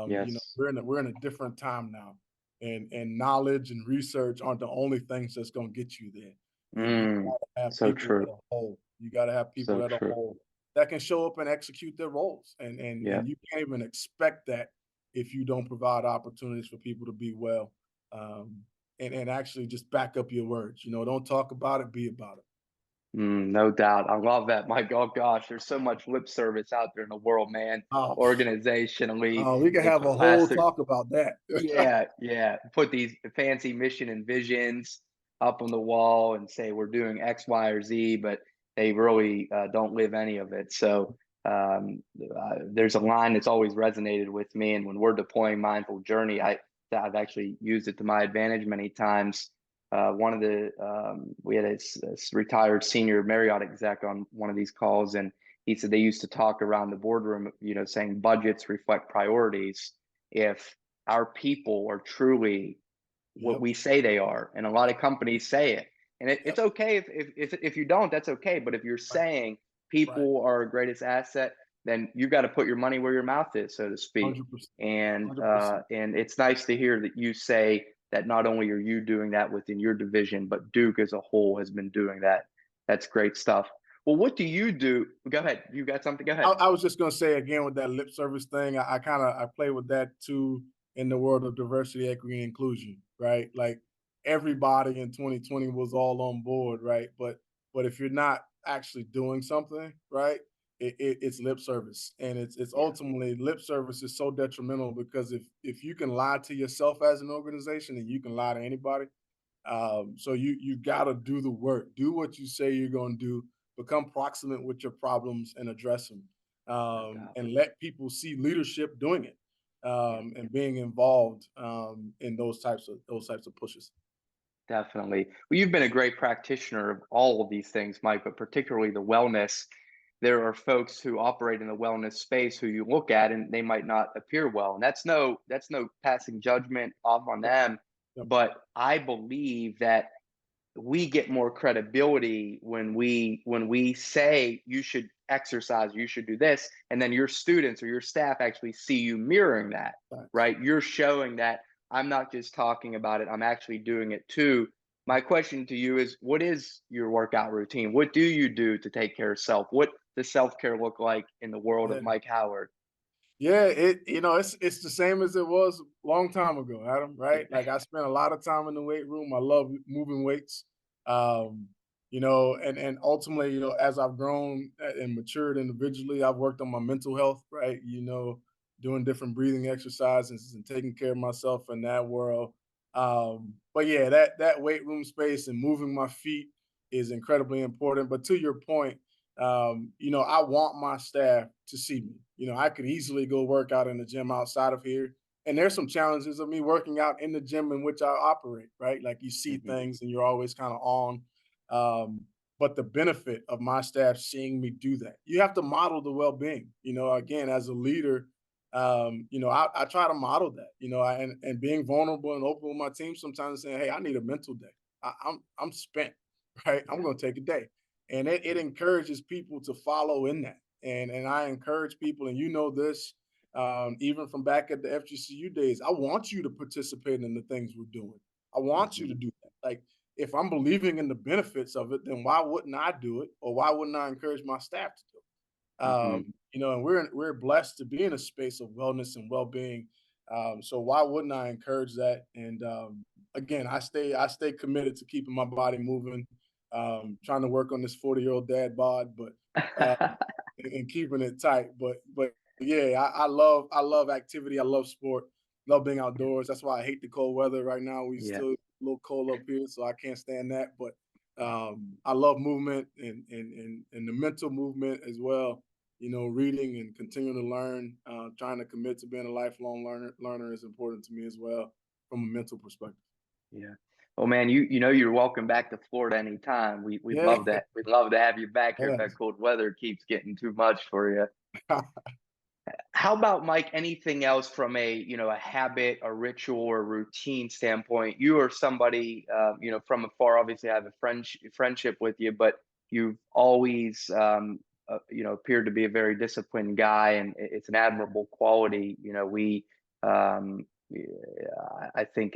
Yes. We're in a different time now, and knowledge and research aren't the only things that's going to get you there. You Mm, got to have so people that true. are whole. You got to have people So that are true. whole that can show up and execute their roles, Yeah. and you can't even expect that if you don't provide opportunities for people to be well. Um, and actually just back up your words. Don't talk about it, be about it. No doubt. I love that, Mike. Oh gosh, there's so much lip service out there in the world, man. Oh, Organizationally, we can they have a whole plaster. talk about that. Yeah, yeah. Put these fancy mission and visions up on the wall and say we're doing X, Y, or Z, but they really don't live any of it. So there's a line that's always resonated with me, and when we're deploying mindful journey, I've actually used it to my advantage many times. One of the we had a retired senior Marriott exec on one of these calls, and he said they used to talk around the boardroom, saying budgets reflect priorities. If our people are truly what Yep, we say they are, and a lot yep, of companies say it, and it's yep. okay if you don't, that's okay. But if you're Right, saying right. people are our greatest asset, then you've got to put your money where your mouth is, so to speak. 100%. And 100%. it's nice to hear that you say that not only are you doing that within your division, but Duke as a whole has been doing that. That's great stuff. Well, what do you do? Go ahead. You got something? Go I, ahead. I was just gonna say again with that lip service thing, I kind of I play with that too in the world of diversity, equity, and inclusion, right? Like everybody in 2020 was all on board, right? But if you're not actually doing something, right, it's lip service, and it's Yeah. ultimately lip service is so detrimental because if you can lie to yourself as an organization, and you can lie to anybody, so you got to do the work, do what you say you're going to do, become proximate with your problems and address them, No doubt. and let people see leadership doing it, Yeah. and being involved in those types of pushes. Definitely. Well, you've been a great practitioner of all of these things, Mike, but particularly the wellness. There are folks who operate in the wellness space who you look at and they might not appear well. And that's no passing judgment off on Yep, them. yep, But I believe that we get more credibility when we say you should exercise, you should do this, and then your students or your staff actually see you mirroring that, thanks. right? You're showing that I'm not just talking about it, I'm actually doing it too. My question to you is, what is your workout routine? What do you do to take care of self? What does self-care look like in the world of Yeah. Mike Howard? Yeah, it's the same as it was a long time ago, Adam, right? Yeah. Like I spent a lot of time in the weight room. I love moving weights. Um, and ultimately, as I've grown and matured individually, I've worked on my mental health, right? Doing different breathing exercises and taking care of myself in that world. But yeah, that weight room space and moving my feet is incredibly important. But to your point, I want my staff to see me. I could easily go work out in the gym outside of here. And there's some challenges of me working out in the gym in which I operate, right? Like you see Hmm. things and you're always kind of on. But the benefit of my staff seeing me do that, you have to model the well-being. Again, as a leader, I try to model that, and being vulnerable and open with my team sometimes saying, hey, I need a mental day. I'm spent, right? I'm Yeah. gonna take a day, and it Yeah. encourages people to follow in that. And I encourage people, and this, even from back at the FGCU days, I want you to participate in the things we're doing. I want you Hmm. to do that. Like if I'm believing in the benefits of it, then why wouldn't I do it, or why wouldn't I encourage my staff to do it? Hmm. And we're blessed to be in a space of wellness and well-being. So why wouldn't I encourage that? And again, I stay committed to keeping my body moving, Trying to work on this 40-year-old dad bod, but uh, and keeping it tight. But yeah, I love activity. I love sport. Love being Yeah. outdoors. That's why I hate the cold weather right now. We Yeah. still a little cold up here, so I can't stand that. But I love movement and the mental movement as well. You know, reading and continuing to learn, trying to commit to being a lifelong learner is important to me as well from a mental perspective. Yeah. Well, man, you know you're welcome back to Florida anytime. We'd Yeah, love that. We'd love to have you back here if yeah. that cold weather keeps getting too much for you. How about Mike? Anything else from a a habit, a ritual, or routine standpoint? You are somebody from afar. Obviously, I have a friendship with you, but you've always appeared to be a very disciplined guy, and it's an admirable quality. We yeah, I think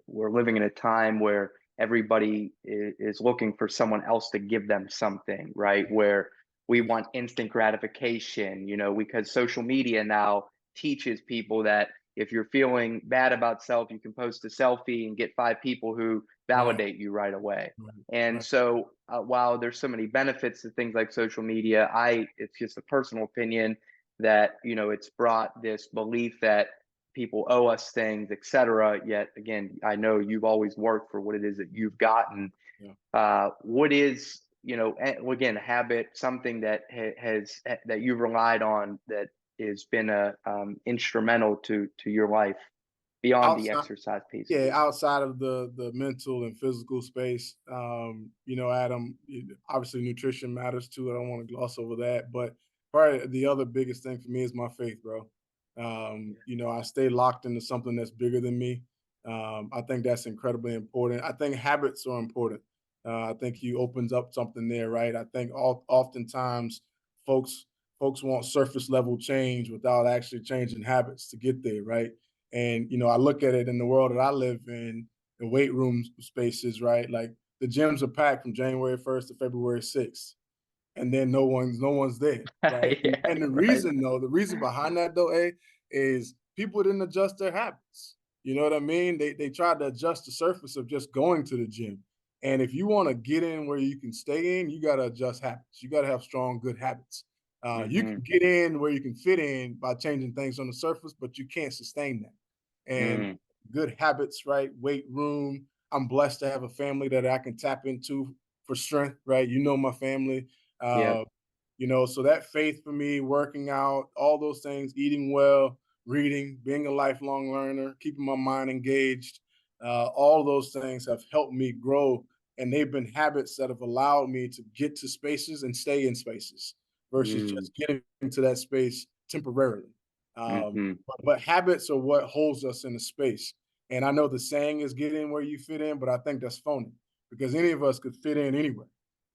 we're living in a time where everybody is looking for someone else to give them something, right? Where we want instant gratification, because social media now teaches people that if you're feeling bad about self, you can post a selfie and get five people who Right, validate you right away. right, And right. so, while there's so many benefits to things like social media, it's just a personal opinion that it's brought this belief that people owe us things, etc. Yet again, I know you've always worked for what it is that you've gotten. Yeah. What is again, a habit, something that that you've relied on that has been a instrumental to your life beyond the Outside exercise piece? Yeah, outside of the mental and physical space, Adam, obviously nutrition matters too. I don't want to gloss over that, but probably the other biggest thing for me is my faith, bro. I stay locked into something that's bigger than me. I think that's incredibly important. I think habits are important. I think he opens up something there, right? I think oftentimes folks folks want surface level change without actually changing habits to get there, right? And I look at it in the world that I live in, the weight room spaces, right? Like the gyms are packed from January 1st to February 6th, and then no one's there, right? Yeah, And the right. reason though, the reason behind that though, is people didn't adjust their habits. You know what I mean? They tried to adjust the surface of just going to the gym. And if you want to get in where you can stay in, you got to adjust habits. You got to have strong, good habits. You Mm-hmm. can get in where you can fit in by changing things on the surface, but you can't sustain that. And Mm, good habits, right? Weight room. I'm blessed to have a family that I can tap into for strength, right? My family. yeah. Uh, so that faith for me, working out, all those things, eating well, reading, being a lifelong learner, keeping my mind engaged, all those things have helped me grow. And they've been habits that have allowed me to get to spaces and stay in spaces versus Mm, just getting into that space temporarily. mm-hmm. But habits are what holds us in a space. And I know the saying is get in where you fit in, but I think that's phony because any of us could fit in anywhere.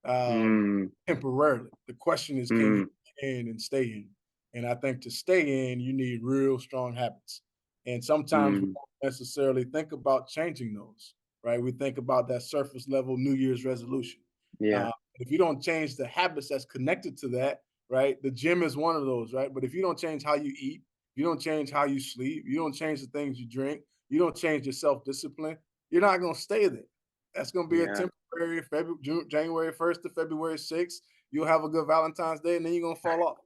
Mm, Temporarily. The question is, can you mm, get in and stay in? And I think to stay in, you need real strong habits. And sometimes we mm, don't necessarily think about changing those, right? We think about that surface level New Year's resolution. yeah. If you don't change the habits that's connected to that, right? The gym is one of those, right? But if you don't change how you eat, you don't change how you sleep, you don't change the things you drink, you don't change your self discipline, you're not going to stay there. That's going to be a Yeah. temporary January 1st to February 6th. You'll have a good Valentine's Day and then you're going to fall off.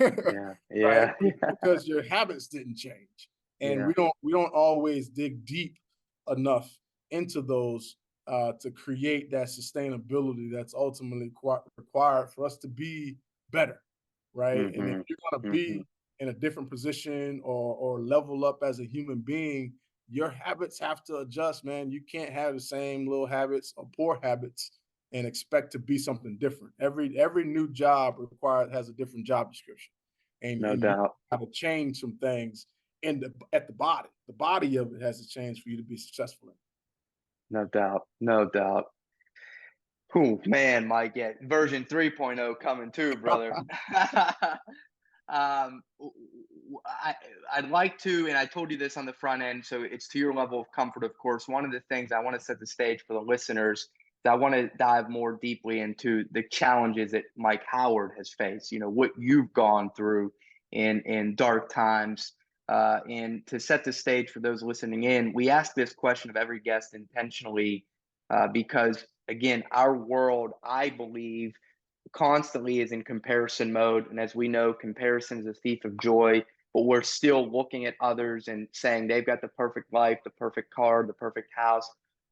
Yeah. Right? Yeah. But it's because your habits didn't change. And Yeah. we don't always dig deep enough into those to create that sustainability that's ultimately required for us to be better, right? And if Mm-hmm. you're going to Mm-hmm. be in a different position or level up as a human being, your habits have to adjust, man. You can't have the same little habits or poor habits and expect to be something different. Every new job required has a different job description, No and you doubt. have to change some things at the body. The body of it has to change for you to be successful in. No doubt. No doubt. Oh man, Mike, yeah, version 3.0 coming too, brother. um, I'd like to, and I told you this on the front end, so it's to your level of comfort, of course. One of the things I want to set the stage for the listeners that I want to dive more deeply into the challenges that Mike Howard has faced. What you've gone through in dark times. And to set the stage for those listening in, we ask this question of every guest intentionally because again, our world, I believe, constantly is in comparison mode. And as we know, comparison is a thief of joy, but we're still looking at others and saying they've got the perfect life, the perfect car, the perfect house.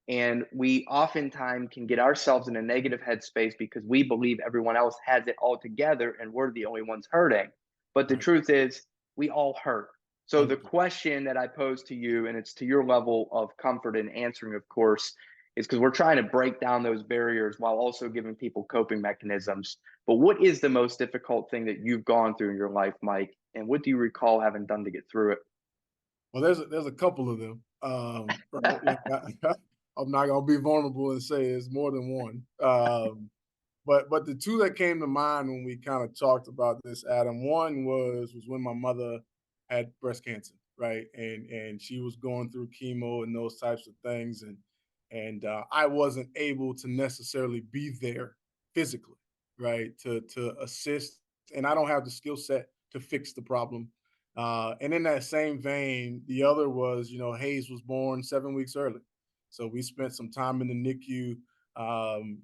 And we oftentimes can get ourselves in a negative headspace because we believe everyone else has it all together and we're the only ones hurting. But the Right. truth is, we all hurt. So the 100%. question that I pose to you, and it's to your level of comfort in answering, of course, is because we're trying to break down those barriers while also giving people coping mechanisms. But what is the most difficult thing that you've gone through in your life, Mike? And what do you recall having done to get through Well, there's a couple of them. Right? Like I'm not gonna be vulnerable and say it's more than one. But the two that came to mind when we kind of talked about this, Adam, one was when my mother had breast cancer, right? And she was going through chemo and those types of things, and I wasn't able to necessarily be there physically, right, to assist, and I don't have the skill set to fix the problem. And in that same vein, the other was, Hayes was born 7 weeks early, so we spent some time in the NICU,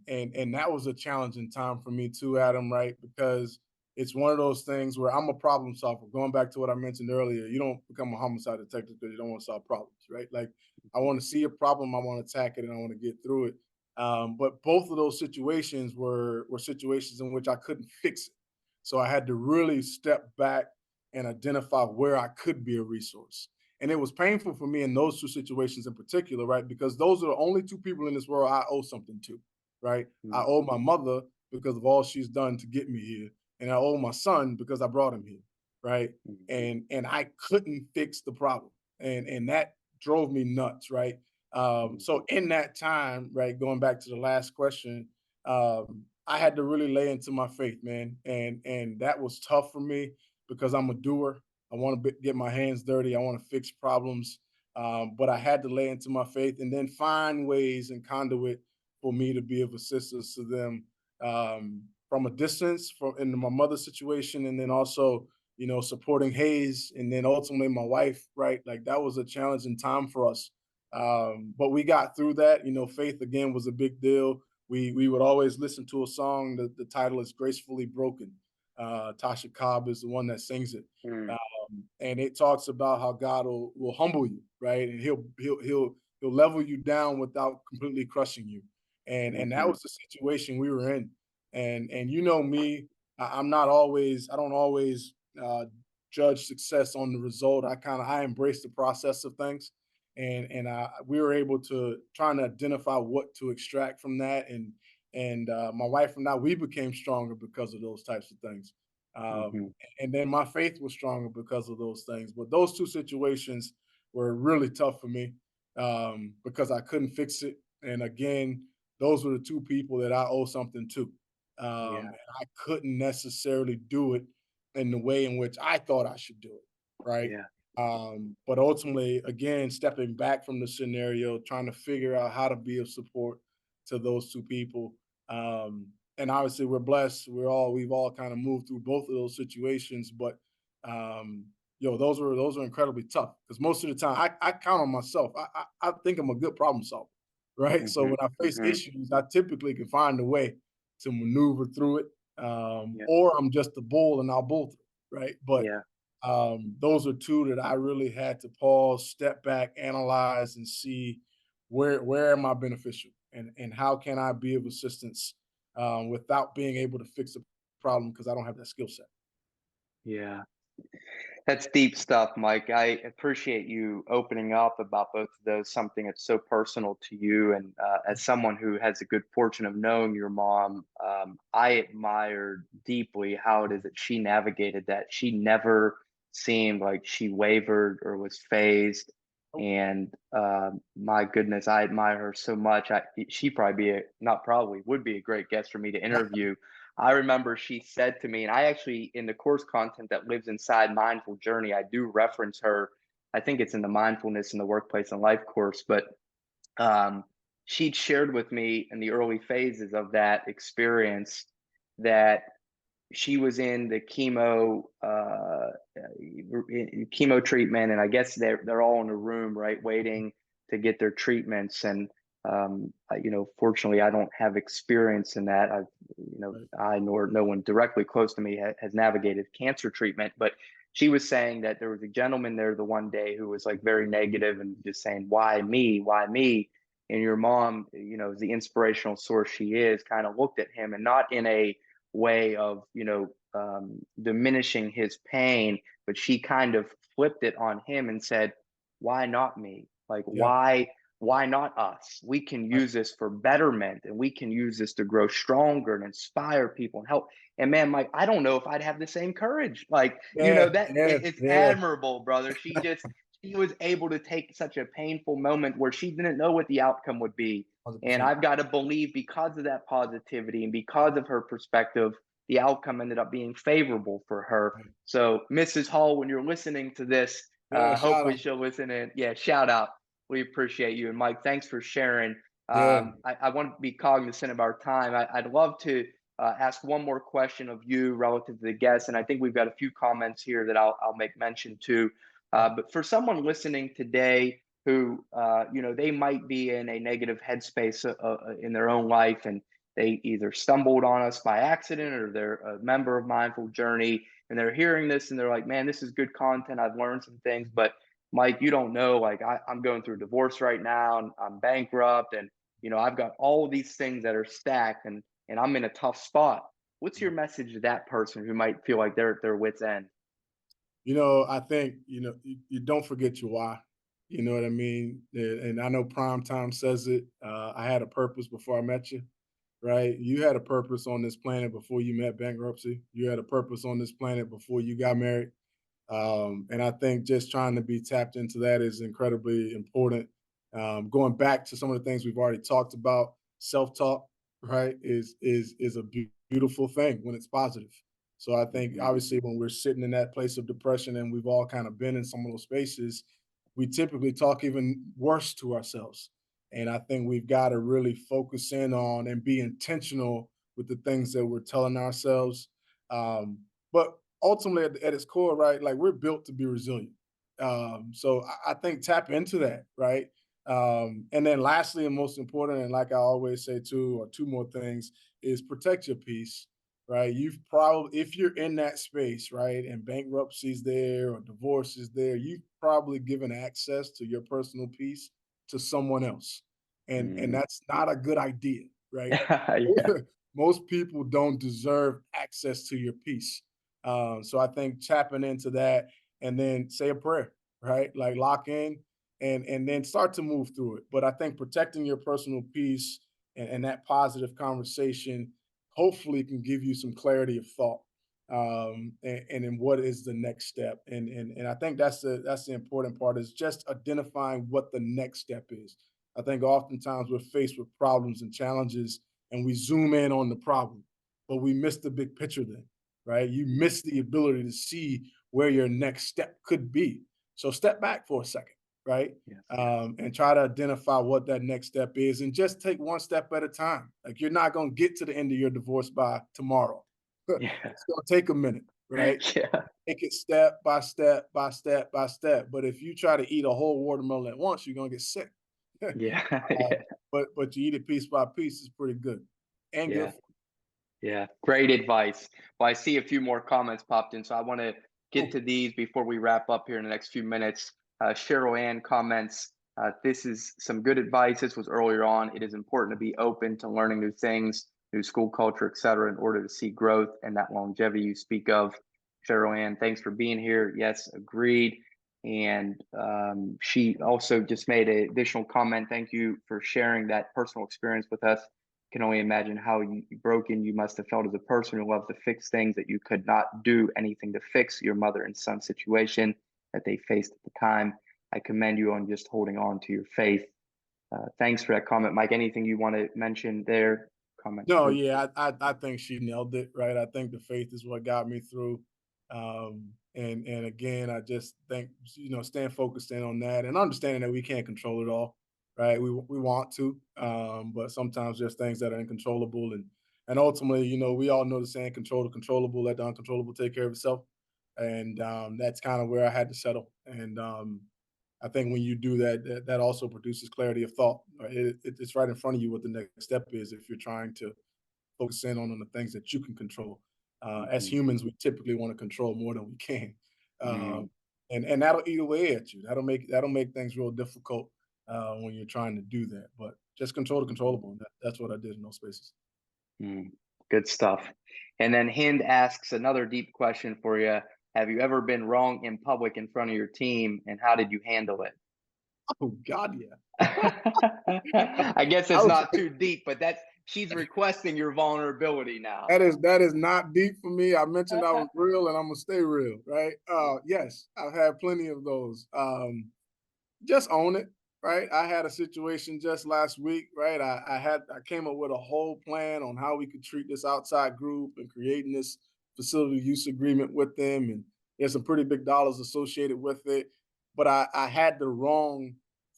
and that was a challenging time for me too, Adam, right? Because it's one of those things where I'm a problem solver. Going back to what I mentioned earlier, you don't become a homicide detective because you don't want to solve problems, right? Like I want to see a problem, I want to attack it, and I want to get through it. But both of those situations were situations in which I couldn't fix it, so I had to really step back and identify where I could be a resource. And it was painful for me in those two situations in particular, right? Because those are the only two people in this world I owe something to, right? I it? owe my mother because of all she's done to get me here, and I owe my son because I brought him here, right? Mhm. And I couldn't fix the problem, and that drove me nuts, right? Mhm. So in that time, right, going back to the last question, I had to really lay into my faith, man, and that was tough for me because I'm a doer. I want to get my hands dirty. I want to fix problems. But I had to lay into my faith and then find ways and conduit for me to be of assistance to them from a distance, from in my mother's situation, and then also, supporting Hayes, and then ultimately my wife. Right, like that was a challenging time for us, but we got through that. Faith again was a big deal. We would always listen to a song. The title is "Gracefully Broken." Tasha Cobb is the one that sings it, Mm. and it talks about how God will humble you, right, and he'll level you down without completely crushing you, and that Mhm. was the situation we were in, and you know me, I don't always judge success on the result. I embrace the process of things, and we were able to trying to identify what to extract from that, and my wife and I, we became stronger because of those types of things. Mhm. And then my faith was stronger because of those things. But those two situations were really tough for me because I couldn't fix it. And again, those were the two people that I owe something to. Yeah. And I couldn't necessarily do it in the way in which I thought I should do it. Right. Yeah. But ultimately, again, stepping back from the scenario, trying to figure out how to be of support to those two people. And obviously we're blessed. We've all kind of moved through both of those situations, but um, those are incredibly tough because most of the time I count on myself. I think I'm a good problem solver, right? So Mhm. when I face Mhm. issues, I typically can find a way to maneuver through it, Yeah. or I'm just a bull and I'll bull through, right? But Yeah. those are two that I really had to pause, step back, analyze, and see where am I beneficial, and how can I be of assistance without being able to fix the problem because I don't have that skill set. Yeah. That's deep stuff, Mike. I appreciate you opening up about both of those, something that's so personal to you. And as someone who has the good fortune of knowing your mom, I admired deeply how it is that she navigated that. She never seemed like she wavered or was phased. Oh, And my goodness, I admire her so much. She probably be a, not probably would be a great guest for me to interview. I remember she said to me, and I actually, in the course content that lives inside Mindful Journey, I do reference her. I think it's in the Mindfulness in the Workplace and Life course, but um, she'd shared with me in the early phases of that experience that she was in the chemo treatment, and I guess they're all in a room, right, waiting to get their treatments. And Fortunately, I don't have experience in that. Right. I nor no one directly close to me has navigated cancer treatment, but she was saying that there was a gentleman there the one day who was like very negative and just saying, "Why me? Why me?" And your mom, the inspirational source she is, kind of looked at him and not in a way of, diminishing his pain, but she kind of flipped it on him and said, "Why not me? Like, Yeah. why not us? We can Right. use this for betterment and we can use this to grow stronger and inspire people and help." And man, Mike, I don't know if I'd have the same courage. Like, Yeah. that Yeah. it's Yeah. admirable, brother. She was able to take such a painful moment where she didn't know what the outcome would be. And 100%. I've got to believe because of that positivity and because of her perspective, the outcome ended up being favorable for her. Right. So, Mrs. Hall, when you're listening to this, Yeah. Shout hopefully out. she'll listen in. Yeah, shout out. We appreciate you. And Mike, thanks for sharing. Yeah. I want to be cognizant of our time. I'd love to ask one more question of you relative to the guests. And I think we've got a few comments here that I'll make mention to. But for someone listening today who, they might be in a negative headspace in their own life, and they either stumbled on us by accident or they're a member of Mindful Journey and they're hearing this and they're like, man, this is good content. I've learned some things, but Mike, you don't know, like I'm going through a divorce right now and I'm bankrupt and, I've got all of these things that are stacked and I'm in a tough spot. What's your message to that person who might feel like they're at their wits end? I think, you don't forget your why. You know what I mean? And I know Prime Time says it. I had a purpose before I met you, right? You had a purpose on this planet before you met bankruptcy. You had a purpose on this planet before you got married. And I think just trying to be tapped into that is incredibly important. Going back to some of the things we've already talked about, self-talk, right, is a beautiful thing when it's positive. So I think Mhm. obviously when we're sitting in that place of depression and we've all kind of been in some of those spaces, we typically talk even worse to ourselves. And I think we've got to really focus in on and be intentional with the things that we're telling ourselves. But ultimately, at its core, right, like we're built to be resilient. So I think tap into that, right? And then lastly, and most important, and like I always say too, or two more things, is protect your peace, right? You've probably, if you're in that space, right, and bankruptcy's there or divorce is there, you've probably given access to your personal peace to someone else. And Mhm. that's not a good idea, right? Yeah. Most people don't deserve access to your peace. So I think tapping into that and then say a prayer, right? Like lock in and then start to move through it. But I think protecting your personal peace and that positive conversation hopefully can give you some clarity of thought. And then what is the next step? And I think that's the important part is just identifying what the next step is. I think oftentimes we're faced with problems and challenges and we zoom in on the problem, but we miss the big picture then, right? You miss the ability to see where your next step could be. So step back for a second, right? Yes. And try to identify what that next step is and just take one step at a time. Like you're not going to get to the end of your divorce by tomorrow. Yeah. It's going to take a minute, right? Yeah. Take it step by step by step by step. But if you try to eat a whole watermelon at once, you're going to get sick. Yeah. Uh, Yeah. but you eat it piece by piece is pretty good and good Yeah. for Yeah, great advice. Well, I see a few more comments popped in, so I want to get you. to these before we wrap up here in the next few minutes. Cheryl Ann comments, this is some good advice. This was earlier on. It is important to be open to learning new things, new school culture, et cetera, in order to see growth and that longevity you speak of. Cheryl Ann, thanks for being here. Yes, agreed. And she also just made an additional comment. Thank you for sharing that personal experience with us. Can only imagine how broken you must have felt as a person who loved to fix things that you could not do anything to fix your mother and son situation that they faced at the time. I commend you on just holding on to your faith. Thanks for that comment, Mike. Anything you want to mention there? Comment No, too. yeah, I think she nailed it, right? I think the faith is what got me through. And again, I just think staying focused in on that and understanding that we can't control it all, right? We want to, but sometimes there's things that are uncontrollable, and ultimately, we all know the saying, "Control the controllable, let the uncontrollable take care of itself." And that's kind of where I had to settle. And I think when you do that, that also produces clarity of thought. Right? It's right in front of you what the next step is if you're trying to focus in on the things that you can control. As Mhm. humans, we typically want to control more than we can, Mm, and that'll eat away at you. That'll make things real difficult when you're trying to do that. But just control the mhm, controllable. That's what I did in those spaces. mm. Good stuff. And then Hind asks another deep question for you. Have you ever been wrong in public in front of your team, and how did you handle it? Oh God, yeah. I guess I it's was not too deep, but that's she's requesting your vulnerability now. that is not deep for me. I mentioned I was real, and I'm gonna stay real, right? Yes, I've had plenty of those. Just own it, right? I had a situation just last week, right? I came up with a whole plan on how we could treat this outside group and creating this facility use agreement with them, and there's some pretty big dollars associated with it. But I had the wrong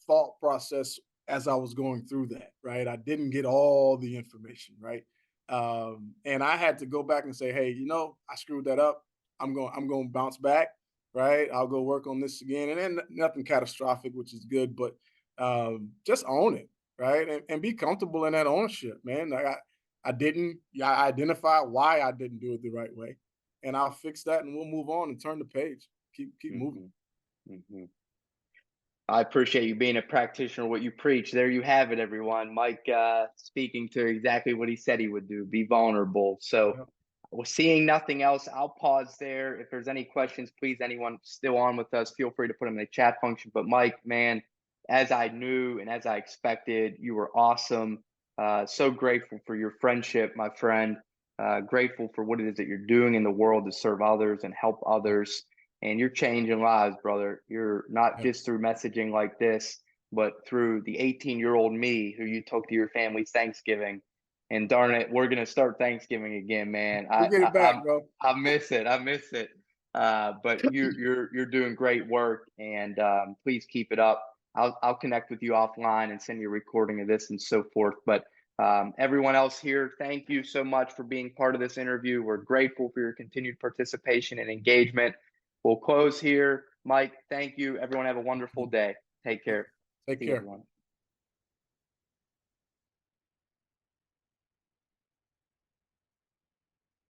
thought process as I was going through that, right? I didn't get all the information, right? And I had to go back and say, hey, I screwed that up. I'm going to bounce back, right? I'll go work on this again, and then nothing catastrophic, which is good, but just own it, right? And be comfortable in that ownership, man. Like I didn't, yeah, I identify why I didn't do it the right way, and I'll fix that, and we'll move on and turn the page. Keep moving. Mhm, mhm. I appreciate you being a practitioner, what you preach. There you have it, everyone. Mike speaking to exactly what he said he would do, be vulnerable. So, Yep. well, seeing nothing else, I'll pause there. If there's any questions, please, anyone still on with us, feel free to put them in the chat function. But, Mike, man, as I knew and as I expected, you were awesome. So grateful for your friendship, my friend. Grateful for what it is that you're doing in the world to serve others and help Yep. others, and you're changing lives, brother. You're not Yep. just through messaging like this, but through the 18-year-old me who you took to your family's Thanksgiving. And darn it, we're gonna start Thanksgiving again, man. We'll get it back, bro. I miss it. I miss it. But you're doing great work, and please keep it up. I'll connect with you offline and send you a recording of this and so forth. But everyone else here, thank you so much for being part of this interview. We're grateful for your continued participation and engagement. We'll close here. Mike, thank you. Everyone have a wonderful day. Take Yep. care. Take See you, care. everyone.